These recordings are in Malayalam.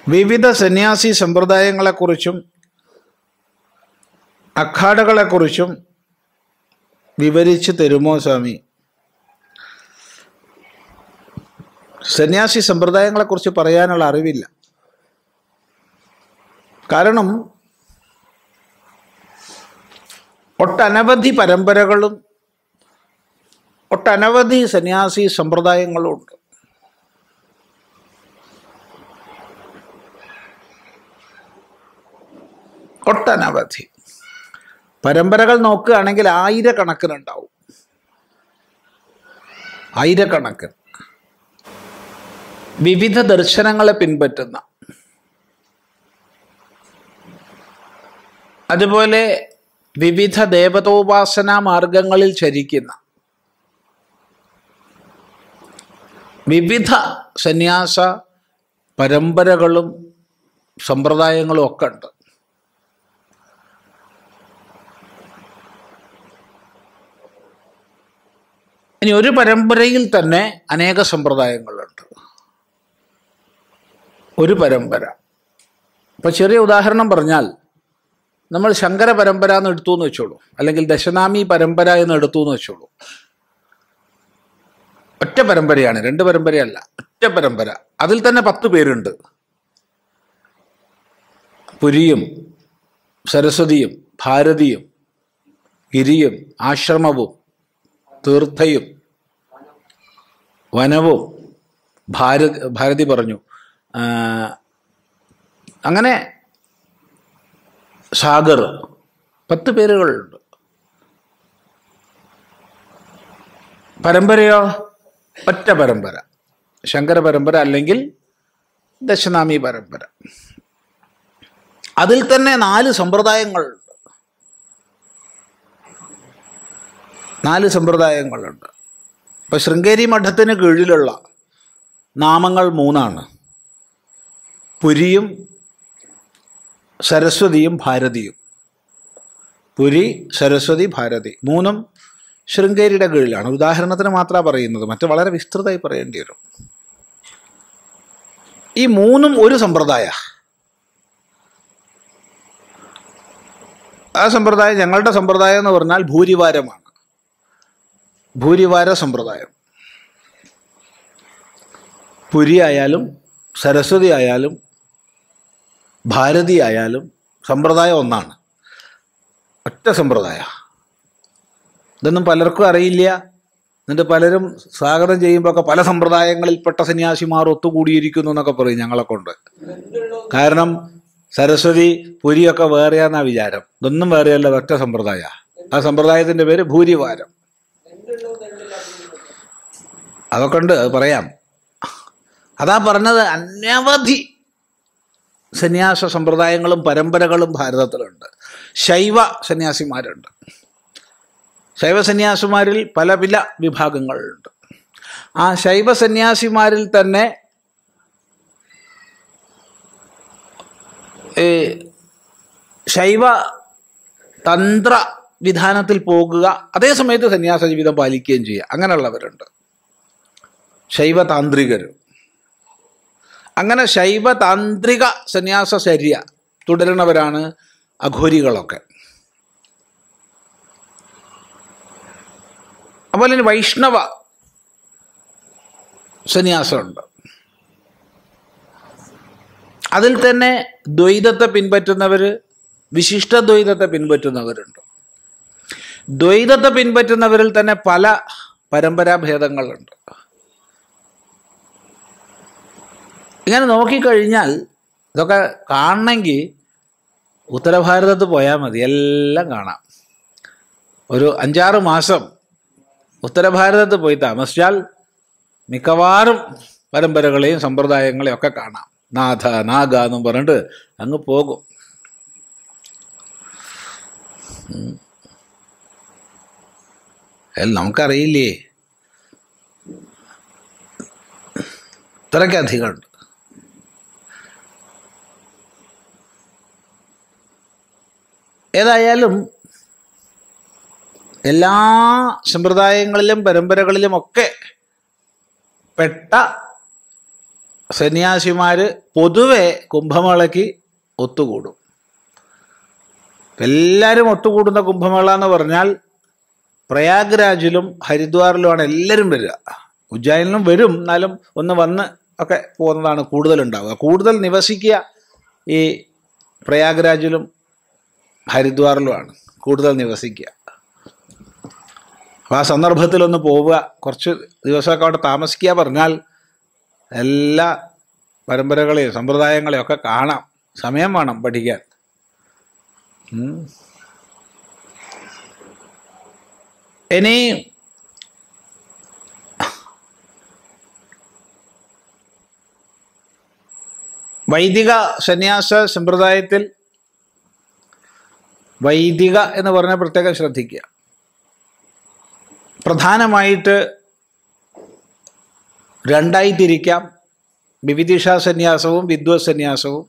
വിവിധ സന്യാസി സമ്പ്രദായങ്ങളെക്കുറിച്ചും അഖാഡകളെക്കുറിച്ചും വിവരിച്ച് തരുമോ സ്വാമി? സന്യാസി സമ്പ്രദായങ്ങളെക്കുറിച്ച് പറയാനുള്ള അറിവില്ല. കാരണം ഒട്ടനവധി പരമ്പരകളും ഒട്ടനവധി സന്യാസി സമ്പ്രദായങ്ങളും ഉണ്ട്. ഒട്ടനവധി പരമ്പരകൾ നോക്കുകയാണെങ്കിൽ ആയിരക്കണക്കിനുണ്ടാവും. ആയിരക്കണക്കിന് വിവിധ ദർശനങ്ങളെ പിൻപറ്റുന്ന, അതുപോലെ വിവിധ ദേവതോപാസനാ മാർഗങ്ങളിൽ ചരിക്കുന്ന വിവിധ സന്യാസ പരമ്പരകളും സമ്പ്രദായങ്ങളും ഒക്കെ ഉണ്ട്. ഇനി ഒരു പരമ്പരയിൽ തന്നെ അനേക സമ്പ്രദായങ്ങളുണ്ട്. ഒരു പരമ്പര, ഇപ്പം ചെറിയ ഉദാഹരണം പറഞ്ഞാൽ, നമ്മൾ ശങ്കര പരമ്പര എന്ന് എടുത്തു എന്ന് വെച്ചോളൂ, അല്ലെങ്കിൽ ദശനാമി പരമ്പര എന്ന് എടുത്തു എന്ന് വെച്ചോളൂ. ഒറ്റ പരമ്പരയാണ്, രണ്ട് പരമ്പരയല്ല, ഒറ്റ പരമ്പര. അതിൽ തന്നെ 10 പേരുണ്ട്. പുരിയും സരസ്വതിയും ഭാരതിയും ഗിരിയും ആശ്രമവും തീർത്ഥയും വനവും ഭാരതി പറഞ്ഞു, അങ്ങനെ സാഗർ, 10 പേരുകളുണ്ട്. പരമ്പരയോ ഒറ്റ പരമ്പര, ശങ്കര പരമ്പര അല്ലെങ്കിൽ ദശനാമി പരമ്പര. അതിൽ തന്നെ 4 സമ്പ്രദായങ്ങളുണ്ട്. 4 സമ്പ്രദായങ്ങളുണ്ട്. ഇപ്പം ശൃംഗേരി മഠത്തിന് കീഴിലുള്ള നാമങ്ങൾ 3 പുരിയും സരസ്വതിയും ഭാരതിയും. പുരി, സരസ്വതി, ഭാരതി 3 ശൃംഗേരിയുടെ കീഴിലാണ്. ഉദാഹരണത്തിന് മാത്രമാണ് പറയുന്നത്, മറ്റ് വളരെ വിസ്തൃതമായി പറയേണ്ടി വരും. ഈ 3 ഒരു സമ്പ്രദായ. ആ സമ്പ്രദായം, ഞങ്ങളുടെ സമ്പ്രദായം എന്ന് പറഞ്ഞാൽ ഭൂരിവാരമാണ്. ഭൂരിവാര സമ്പ്രദായം. പുരി ആയാലും സരസ്വതി ആയാലും ഭാരതി ആയാലും സമ്പ്രദായം ഒന്നാണ്, ഒറ്റ സമ്പ്രദായ. ഇതൊന്നും പലർക്കും അറിയില്ല. എന്നിട്ട് പലരും സ്വാഗതം ചെയ്യുമ്പോൾ ഒക്കെ പല സമ്പ്രദായങ്ങളിൽപ്പെട്ട സന്യാസിമാർ ഒത്തുകൂടിയിരിക്കുന്നു എന്നൊക്കെ പറയും ഞങ്ങളെ കൊണ്ട്. കാരണം സരസ്വതി പുരിയൊക്കെ വേറെയാന്നാ വിചാരം. ഇതൊന്നും വേറെയല്ല, ഒറ്റ സമ്പ്രദായ. ആ സമ്പ്രദായത്തിൻ്റെ പേര് ഭൂരിവാരം. അതൊക്കെ ഉണ്ട്, അത് പറയാം. അതാ പറഞ്ഞത്, അനവധി സന്യാസ സമ്പ്രദായങ്ങളും പരമ്പരകളും ഭാരതത്തിലുണ്ട്. ശൈവ സന്യാസിമാരുണ്ട്. ശൈവ സന്യാസിമാരിൽ പല വിഭാഗങ്ങളുണ്ട്. ആ ശൈവ സന്യാസിമാരിൽ തന്നെ ശൈവ തന്ത്ര വിധാനത്തിൽ പോകുക, അതേ സമയത്ത് സന്യാസ ജീവിതം പാലിക്കുകയും ചെയ്യുക, അങ്ങനെയുള്ളവരുണ്ട്. ശൈവ താന്ത്രികർ. അങ്ങനെ ശൈവ താന്ത്രിക സന്യാസചര്യ തുടരുന്നവരാണ് അഘോരികളൊക്കെ. അതുപോലെ വൈഷ്ണവ സന്യാസമുണ്ട്. അതിൽ തന്നെ ദ്വൈതത്തെ പിൻപറ്റുന്നവർ, വിശിഷ്ടദ്വൈതത്തെ പിൻപറ്റുന്നവരുണ്ട്. ദ്വൈതത്തെ പിൻപറ്റുന്നവരിൽ തന്നെ പല പരമ്പരാഭേദങ്ങളുണ്ട്. ഇങ്ങനെ നോക്കിക്കഴിഞ്ഞാൽ ഇതൊക്കെ കാണണമെങ്കിൽ ഉത്തരഭാരതത്ത് പോയാൽ മതി, എല്ലാം കാണാം. ഒരു 5-6 മാസം ഉത്തരഭാരതത്ത് പോയി താമസിച്ചാൽ മിക്കവാറും പരമ്പരകളെയും സമ്പ്രദായങ്ങളെയും ഒക്കെ കാണാം. നാഥ നാഗ എന്നും പറഞ്ഞിട്ട് അങ്ങ് പോകും. നമുക്കറിയില്ലേ, ഇത്രയ്ക്കധികമുണ്ട്. ഏതായാലും എല്ലാ സമ്പ്രദായങ്ങളിലും പരമ്പരകളിലുമൊക്കെ പെട്ട സന്യാസിമാർ പൊതുവെ കുംഭമേളയ്ക്ക് ഒത്തുകൂടും. എല്ലാവരും ഒത്തുകൂടുന്ന കുംഭമേള എന്ന് പറഞ്ഞാൽ പ്രയാഗ്രാജിലും ഹരിദ്വാറിലുമാണ് എല്ലാവരും വരിക. ഉജ്ജയിനിലും വരും, എന്നാലും ഒന്ന് വന്ന് ഒക്കെ പോകുന്നതാണ് കൂടുതലുണ്ടാവുക. കൂടുതൽ നിവസിക്കുക ഈ പ്രയാഗ്രാജിലും ഹരിദ്വാറിലുമാണ് കൂടുതൽ നിവസിക്കുക. അപ്പോൾ ആ സന്ദർഭത്തിലൊന്ന് പോവുക, കുറച്ച് ദിവസമൊക്കെ അവിടെ താമസിക്കുക പറഞ്ഞാൽ എല്ലാ പരമ്പരകളെയും സമ്പ്രദായങ്ങളെയും ഒക്കെ കാണാം. സമയം വേണം പഠിക്കാൻ. ഇനി വൈദിക സന്യാസ സമ്പ്രദായത്തിൽ വൈദിക എന്ന് പറഞ്ഞാൽ പ്രത്യേകം ശ്രദ്ധിക്കുക. പ്രധാനമായിട്ട് രണ്ടായി തിരിക്കാം: വിവിധിഷാ സന്യാസവും വിദ്വത് സന്യാസവും.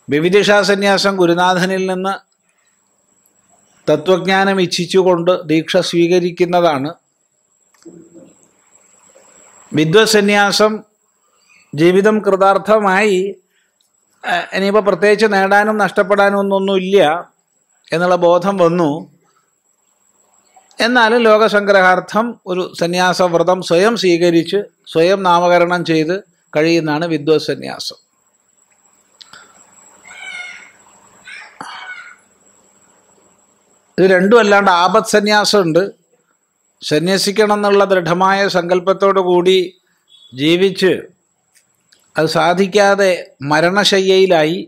വിവിധിഷാ സന്യാസം ഗുരുനാഥനിൽ നിന്ന് തത്വജ്ഞാനം ഇച്ഛിച്ചുകൊണ്ട് ദീക്ഷ സ്വീകരിക്കുന്നതാണ്. വിദ്വത് സന്യാസം ജീവിതം കൃതാർത്ഥമായി ഇനിയിപ്പോൾ പ്രത്യേകിച്ച് നേടാനും നഷ്ടപ്പെടാനും ഒന്നൊന്നുമില്ല എന്നുള്ള ബോധം വന്നു. എന്നാലും ലോകസംഗ്രഹാർത്ഥം ഒരു സന്യാസവ്രതം സ്വയം സ്വീകരിച്ച് സ്വയം നാമകരണം ചെയ്ത് കഴിയുന്നതാണ് വിദ്വത് സന്യാസം. ഇത് രണ്ടും അല്ലാണ്ട് ആപത് സന്യാസമുണ്ട്. സന്യസിക്കണം എന്നുള്ള ദൃഢമായ സങ്കല്പത്തോടു കൂടി ജീവിച്ച് അത് സാധിക്കാതെ മരണശയ്യയിലായി.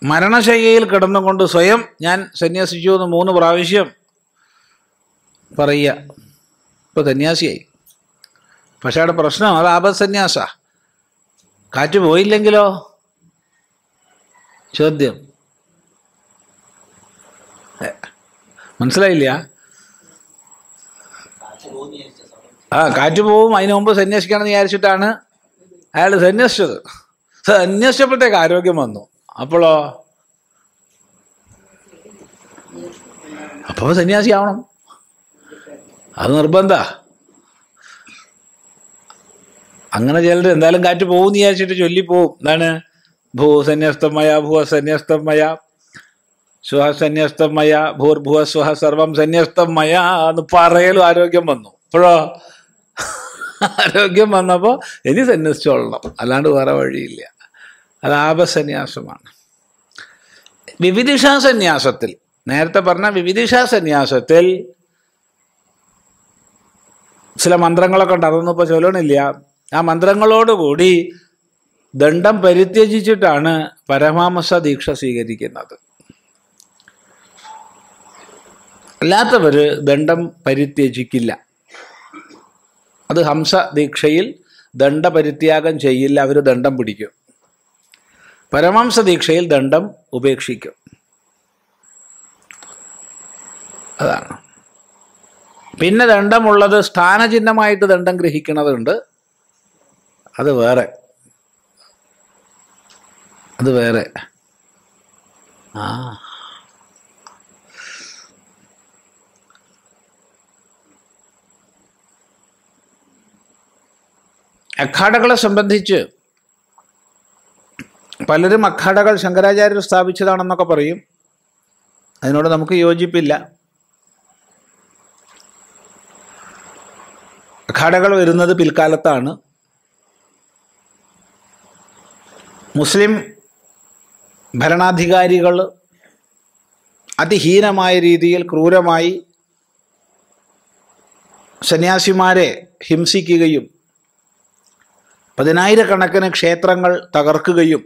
മരണശയ്യയിൽ കിടന്നുകൊണ്ട് സ്വയം ഞാൻ സന്യസിച്ചു എന്ന് 3 പ്രാവശ്യം പറയുക. ഇപ്പോൾ സന്യാസിയായി. പക്ഷേ അവിടെ പ്രശ്നം അത് ആപത് സന്യാസ. കാറ്റ് പോയില്ലെങ്കിലോ? ചോദ്യം മനസ്സിലായില്ല? കാറ്റ് പോവും, അതിനു മുമ്പ് സന്യസിക്കണമെന്ന് വിചാരിച്ചിട്ടാണ് അയാൾ സന്യസിച്ചത്. സന്യസിച്ചപ്പോഴത്തേക്ക് ആരോഗ്യം വന്നു. അപ്പോഴോ? അപ്പോൾ സന്യാസിയാവണം, അത് നിർബന്ധ. അങ്ങനെ ചിലർ എന്തായാലും കാറ്റ് പോകുമെന്ന് വിചാരിച്ചിട്ട് ചൊല്ലിപ്പോവും. എന്താണ്? ഭൂ സന്യസ്തമയ ഭൂവ സന്യസ്തമയ സ്വഹ സന്യസ്തമയ ഭൂർഭുവ സ്വഹ സർവം സന്യസ്തമയ എന്ന് പറയലും ആരോഗ്യം വന്നു. അപ്പോഴോ? ആരോഗ്യം വന്നപ്പോൾ ഇനി സന്യസിച്ചോളണം, അല്ലാണ്ട് വേറെ വഴിയില്ല. അത് ആപസന്യാസമാണ്. വിവിധിഷാ സന്യാസത്തിൽ, നേരത്തെ പറഞ്ഞ വിവിധിഷാ സന്യാസത്തിൽ ചില മന്ത്രങ്ങളൊക്കെ ഉണ്ട്, അതൊന്നും ഇപ്പോൾ ചൊല്ലണില്ല. ആ മന്ത്രങ്ങളോടുകൂടി ദണ്ഡം പരിത്യജിച്ചിട്ടാണ് പരമാംസ ദീക്ഷ സ്വീകരിക്കുന്നത്. അല്ലാത്തവർ ദണ്ഡം പരിത്യജിക്കില്ല. അത് ഹംസ ദീക്ഷയിൽ ദണ്ഡപരിത്യാഗം ചെയ്യില്ല, അവർ ദണ്ഡം പിടിക്കും. പരമാംസ ദീക്ഷയിൽ ദണ്ഡം ഉപേക്ഷിക്കും. അതാണ്. പിന്നെ ദണ്ഡമുള്ളത് സ്ഥാനചിഹ്നമായിട്ട് ദണ്ഡം ഗ്രഹിക്കുന്നതുണ്ട്. അത് വേറെ. അഖാഡകളെ സംബന്ധിച്ച് പലരും അഖാഡകൾ ശങ്കരാചാര്യർ സ്ഥാപിച്ചതാണെന്നൊക്കെ പറയും. അതിനോട് നമുക്ക് യോജിപ്പില്ല. അഖാഡകൾ വരുന്നത് പിൽക്കാലത്താണ്. മുസ്ലിം ഭരണാധികാരികൾ അതിഹീനമായ രീതിയിൽ ക്രൂരമായി സന്യാസിമാരെ ഹിംസിക്കുകയും 10,000-കണക്കിന് ക്ഷേത്രങ്ങൾ തകർക്കുകയും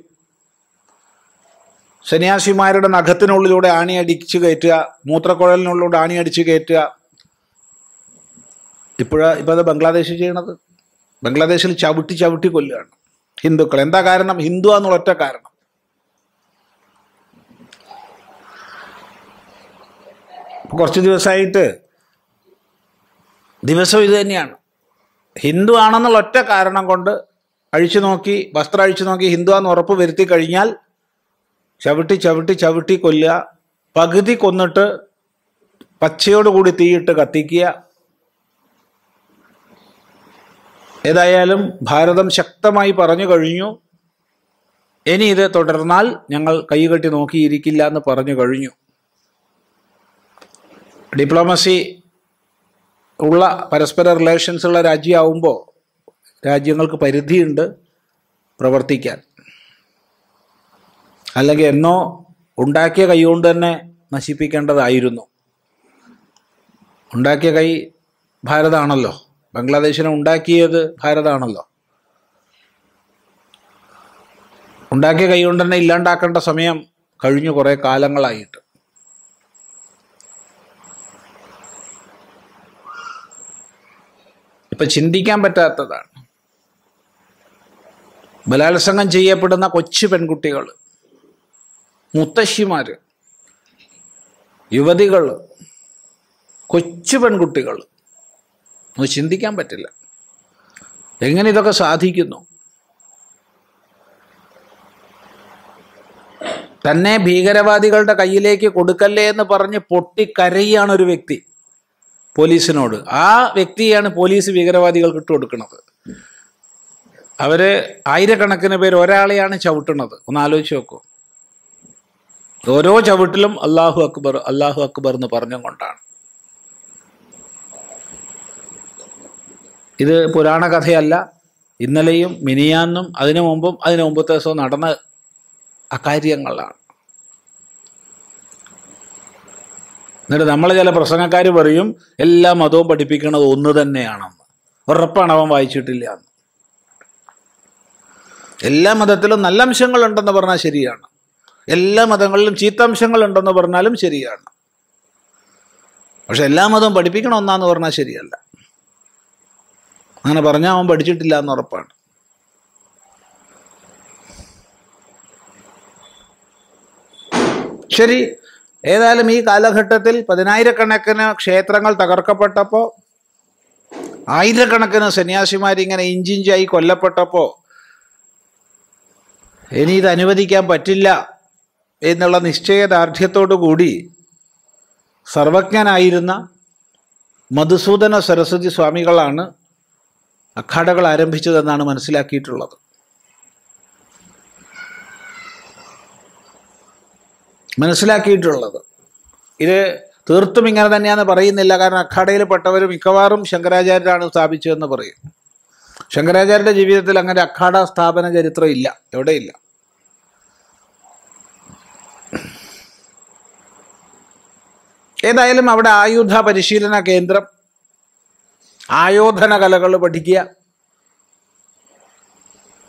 സന്യാസിമാരുടെ നഖത്തിനുള്ളിലൂടെ ആണിയടിച്ച് കയറ്റുക, മൂത്രക്കുഴലിനുള്ളിലൂടെ ആണിയടിച്ച് കയറ്റുക. ഇപ്പോൾ അത് ബംഗ്ലാദേശിൽ ചെയ്യണത്. ബംഗ്ലാദേശിൽ ചവിട്ടി കൊല്ലുകയാണ് ഹിന്ദുക്കൾ. എന്താ കാരണം? ഹിന്ദു എന്നുള്ള ഒറ്റ കാരണം. കുറച്ച് ദിവസമായിട്ട് ദിവസം ഇത് തന്നെയാണ്. ഹിന്ദു ആണെന്നുള്ള ഒറ്റ കാരണം കൊണ്ട് വസ്ത്രം അഴിച്ചു നോക്കി ഹിന്ദുവാന്ന് ഉറപ്പ് വരുത്തി കഴിഞ്ഞാൽ ചവിട്ടി കൊല്ലുക. പകുതി കൊന്നിട്ട് പച്ചയോടുകൂടി തീയിട്ട് കത്തിക്കുക. ഏതായാലും ഭാരതം ശക്തമായി പറഞ്ഞു കഴിഞ്ഞു, ഇനി ഇത് തുടർന്നാൽ ഞങ്ങൾ കൈകെട്ടി നോക്കിയിരിക്കില്ല എന്ന് പറഞ്ഞു കഴിഞ്ഞു. ഡിപ്ലോമസി ഉള്ള പരസ്പര റിലേഷൻസ് ഉള്ള രാജ്യമാവുമ്പോൾ രാജ്യങ്ങൾക്ക് പരിധിയുണ്ട് പ്രവർത്തിക്കാൻ. അല്ലെങ്കിൽ എന്നോ ഉണ്ടാക്കിയ കൈ കൊണ്ട് തന്നെ നശിപ്പിക്കേണ്ടതായിരുന്നു. ഉണ്ടാക്കിയ കൈ ഭാരതമാണല്ലോ, ബംഗ്ലാദേശിനെ ഉണ്ടാക്കിയത് ഭാരതമാണല്ലോ. ഉണ്ടാക്കിയ കൈ കൊണ്ട് തന്നെ ഇല്ലാണ്ടാക്കേണ്ട സമയം കഴിഞ്ഞു കുറേ കാലങ്ങളായിട്ട്. ഇപ്പം ചിന്തിക്കാൻ പറ്റാത്തതാണ്. ബലാത്സംഗം ചെയ്യപ്പെടുന്ന കൊച്ചു പെൺകുട്ടികൾ, മുത്തശ്ശിമാർ, യുവതികൾ, കൊച്ചു പെൺകുട്ടികൾ, അത് ചിന്തിക്കാൻ പറ്റില്ല. എങ്ങനെ ഇതൊക്കെ സാധിക്കുന്നു? തന്നെ ഭീകരവാദികളുടെ കയ്യിലേക്ക് കൊടുക്കല്ലേ എന്ന് പറഞ്ഞ് പൊട്ടിക്കരയാണ് ഒരു വ്യക്തി പോലീസിനോട്. ആ വ്യക്തിയാണ് പോലീസ് ഭീകരവാദികൾക്ക് ഇട്ട് കൊടുക്കുന്നത്. അവര് ആയിരക്കണക്കിന് പേര് ഒരാളെയാണ് ചവിട്ടുന്നത്. ഒന്ന് ആലോചിച്ച് നോക്കൂ. ഓരോ ചവിട്ടിലും അല്ലാഹു അക്ബർ അല്ലാഹു അക്ബർ എന്ന് പറഞ്ഞും കൊണ്ടാണ്. ഇത് പുരാണ കഥയല്ല. ഇന്നലെയും മിനിയാന്നും അതിനു മുമ്പത്തെ ദിവസവും നടന്ന അക്കാര്യങ്ങളാണ്. എന്നിട്ട് നമ്മൾ ചില പ്രസംഗക്കാർ പറയും എല്ലാ മതവും പഠിപ്പിക്കുന്നത് ഒന്ന് തന്നെയാണെന്ന്. ഉറപ്പാണ് അവൻ വായിച്ചിട്ടില്ല എന്ന്. എല്ലാ മതത്തിലും നല്ല അംശങ്ങളുണ്ടെന്ന് പറഞ്ഞാൽ ശരിയാണ്, എല്ലാ മതങ്ങളിലും ചീത്തംശങ്ങളുണ്ടെന്ന് പറഞ്ഞാലും ശരിയാണ്. പക്ഷെ എല്ലാ മതവും പഠിപ്പിക്കണം ഒന്നാന്ന് പറഞ്ഞാൽ ശരിയല്ല. അങ്ങനെ പറഞ്ഞാൽ അവൻ പഠിച്ചിട്ടില്ല എന്ന് ഉറപ്പാണ്. ശരി, ഏതായാലും ഈ കാലഘട്ടത്തിൽ 10,000-കണക്കിന് ക്ഷേത്രങ്ങൾ തകർക്കപ്പെട്ടപ്പോൾ, ആയിരക്കണക്കിന് സന്യാസിമാരിങ്ങനെ ഇഞ്ചിഞ്ചായി കൊല്ലപ്പെട്ടപ്പോൾ, ഇനി ഇത് അനുവദിക്കാൻ പറ്റില്ല എന്നുള്ള നിശ്ചയദാർഢ്യത്തോടു കൂടി സർവജ്ഞനായിരുന്ന മധുസൂദന സരസ്വതി സ്വാമികളാണ് അഖാഡകൾ ആരംഭിച്ചതെന്നാണ് മനസ്സിലാക്കിയിട്ടുള്ളത്. ഇത് തീർത്തും ഇങ്ങനെ തന്നെയാണെന്ന് പറയുന്നില്ല. കാരണം അഖാഡയിൽ പെട്ടവർ മിക്കവാറും ശങ്കരാചാര്യരാണ് സ്ഥാപിച്ചതെന്ന് പറയും. ശങ്കരാചാര്യരുടെ ജീവിതത്തിൽ അങ്ങനെ അഖാഡ സ്ഥാപന ചരിത്രം ഇല്ല, എവിടെയില്ല. ഏതായാലും അവിടെ ആയുധ പരിശീലന കേന്ദ്രം, ആയോധന കലകൾ പഠിക്കുക,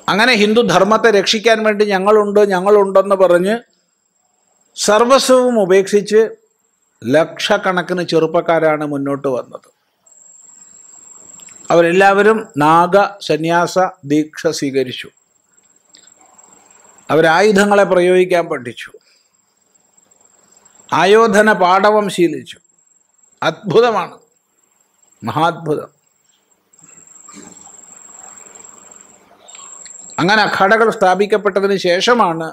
അങ്ങനെ ഹിന്ദു ധർമ്മത്തെ രക്ഷിക്കാൻ വേണ്ടി ഞങ്ങളുണ്ടെന്ന് പറഞ്ഞ് സർവസ്വവും ഉപേക്ഷിച്ച് ലക്ഷക്കണക്കിന് ചെറുപ്പക്കാരാണ് മുന്നോട്ട് വന്നത്. അവരെല്ലാവരും നാഗ സന്യാസ ദീക്ഷ സ്വീകരിച്ചു. അവരായുധങ്ങളെ പ്രയോഗിക്കാൻ പഠിച്ചു, ആയോധന പാടവം ശീലിച്ചു. അത്ഭുതമാണ്, മഹാത്ഭുതം. അങ്ങനെ അഖാഡകൾ സ്ഥാപിക്കപ്പെട്ടതിന് ശേഷമാണ്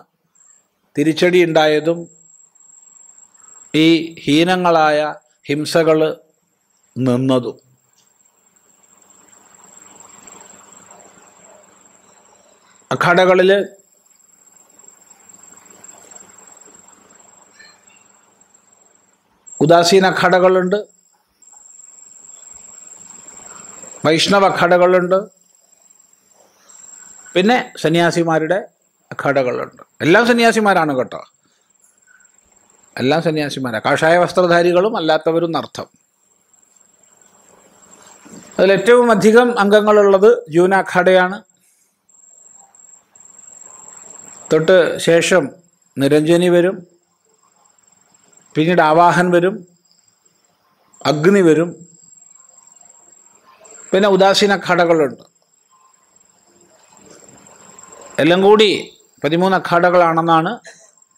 തിരിച്ചടി ഉണ്ടായതും ഈ ഹീനങ്ങളായ ഹിംസകൾ നിന്നതും. അഖാഡകളിൽ ഉദാസീന അഖാഡകളുണ്ട്, വൈഷ്ണവ അഖാഡകളുണ്ട്, പിന്നെ സന്യാസിമാരുടെ അഖാഡകളുണ്ട്. എല്ലാം സന്യാസിമാരാണ് കേട്ടോ, എല്ലാം സന്യാസിമാരാണ്. കാഷായ വസ്ത്രധാരികളും അല്ലാത്തവരും എന്നർത്ഥം. അതിലേറ്റവും അധികം അംഗങ്ങളുള്ളത് ജൂന അഖാഡയാണ്. തൊട്ട് ശേഷം നിരഞ്ജനി വരും, പിന്നീട് ആവാഹൻ വരും, അഗ്നി വരും, പിന്നെ ഉദാസീന അഖാഡകളുണ്ട്. എല്ലാം കൂടി 13 അഖാഡകളാണെന്നാണ്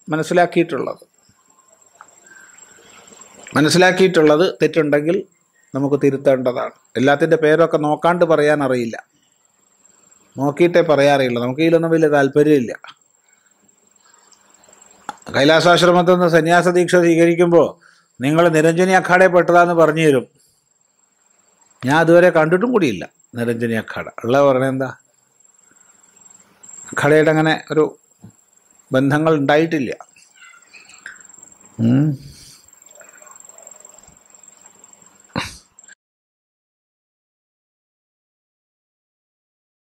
മനസ്സിലാക്കിയിട്ടുള്ളത്. തെറ്റുണ്ടെങ്കിൽ നമുക്ക് തിരുത്തേണ്ടതാണ്. എല്ലാത്തിൻ്റെ പേരൊക്കെ നോക്കാണ്ട് പറയാൻ അറിയില്ല, നോക്കിയിട്ടേ പറയാറിയില്ല. നമുക്ക് ഇതിലൊന്നും വലിയ താല്പര്യമില്ല. കൈലാസാശ്രമത്തിൽ നിന്ന് സന്യാസ ദീക്ഷ സ്വീകരിക്കുമ്പോൾ നിങ്ങൾ നിരഞ്ജനി അഖാഡയിൽ പെട്ടതാന്ന് പറഞ്ഞു തരും. ഞാൻ അതുവരെ കണ്ടിട്ടും കൂടിയില്ല, നിരഞ്ജനി അഖാഡ ഉള്ള പറഞ്ഞത് എന്താ? അഖാഡയുടെ അങ്ങനെ ഒരു ബന്ധങ്ങൾ ഉണ്ടായിട്ടില്ല.